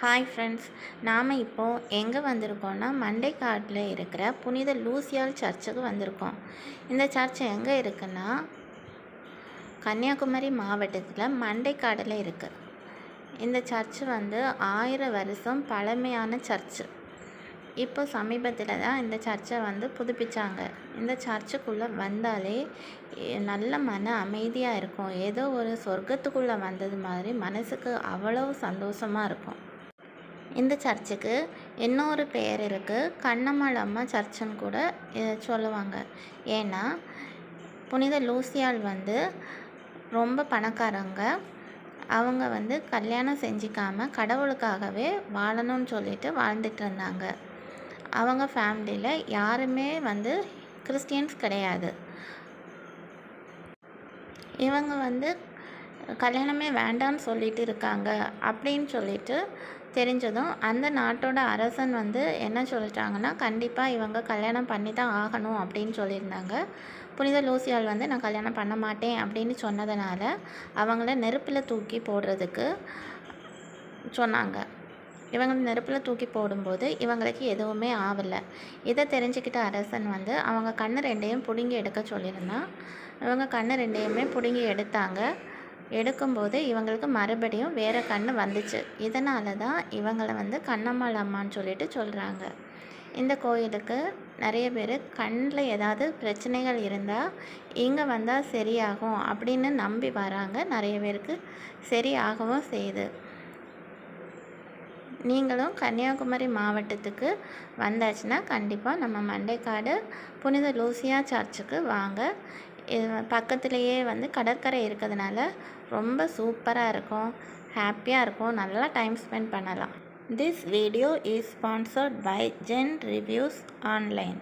Hi friends, நாம் இப்போது எங்கே வந்திருக்கோன்னா மண்டைக்காட்டில் இருக்கிற புனித லூசியால் சர்ச்சுக்கு வந்திருக்கோம். இந்த சர்ச் எங்கே இருக்குன்னா கன்னியாகுமரி மாவட்டத்தில் மண்டைக்காடில் இருக்குது. இந்த சர்ச்சு 1000 வருஷம் பழமையான சர்ச்சு. இப்போ சமீபத்தில் தான் இந்த சர்ச்சை புதுப்பிச்சாங்க. இந்த சர்ச்சுக்குள்ளே வந்தாலே நல்ல மன அமைதியாக இருக்கும். ஏதோ ஒரு சொர்க்கத்துக்குள்ளே வந்தது மாதிரி மனசுக்கு அவ்வளோ சந்தோஷமாக இருக்கும். இந்த சர்ச்சுக்கு இன்னொரு பெயர் இருக்குது, கண்ணம்மாள் அம்மா சர்ச்சுன்னு கூட சொல்லுவாங்க. ஏன்னா புனித லூசியால் ரொம்ப பணக்காரங்க. அவங்க கல்யாணம் செஞ்சிக்காமல் கடவுளுக்காகவே வாழணும்னு சொல்லிட்டு வாழ்ந்துட்டு இருந்தாங்க. அவங்க ஃபேமிலியில் யாருமே கிறிஸ்டியன்ஸ் கிடையாது. இவங்க கல்யாணமே வேண்டான்னு சொல்லிட்டு இருக்காங்க அப்படின்னு சொல்லிட்டு தெரிஞ்சதும் அந்த நாட்டோட அரசன் என்ன சொல்லிட்டாங்கன்னா, கண்டிப்பாக இவங்க கல்யாணம் பண்ணி தான் ஆகணும் அப்படின்னு சொல்லியிருந்தாங்க. புனித லூசியால் நான் கல்யாணம் பண்ண மாட்டேன் அப்படின்னு சொன்னதுனால அவங்கள நெருப்பில் தூக்கி போடுறதுக்கு சொன்னாங்க. இவங்க நெருப்பில் தூக்கி போடும்போது இவங்களுக்கு எதுவுமே ஆகலை. இதை தெரிஞ்சுக்கிட்ட அரசன் அவங்க கண்ணு ரெண்டையும் பிடுங்கி எடுக்க சொல்லியிருந்தான். இவங்க கண்ணு ரெண்டையுமே பிடுங்கி எடுத்தாங்க. எடுக்கும்போது இவங்களுக்கு மறுபடியும் வேறு கண் வந்துச்சு. இதனால தான் இவங்களை கண்ணம்மாள் அம்மான்னு சொல்லிட்டு சொல்கிறாங்க. இந்த கோயிலுக்கு நிறைய பேர் கண்ணில் ஏதாவது பிரச்சனைகள் இருந்தால் இங்கே வந்தால் சரியாகும் அப்படின்னு நம்பி வராங்க. நிறைய பேருக்கு சரியாகவும் செய்யுது. நீங்களும் கன்னியாகுமரி மாவட்டத்துக்கு வந்தாச்சுன்னா கண்டிப்பாக நம்ம மண்டைக்காடு புனித லூசியா சர்ச்சுக்கு வாங்க. இது பக்கத்துலேயே கடற்கரை இருக்கிறதுனால ரொம்ப சூப்பராக இருக்கும், ஹாப்பியாக இருக்கும், நல்லா டைம் ஸ்பெண்ட் பண்ணலாம். This video is sponsored by Zen Reviews online.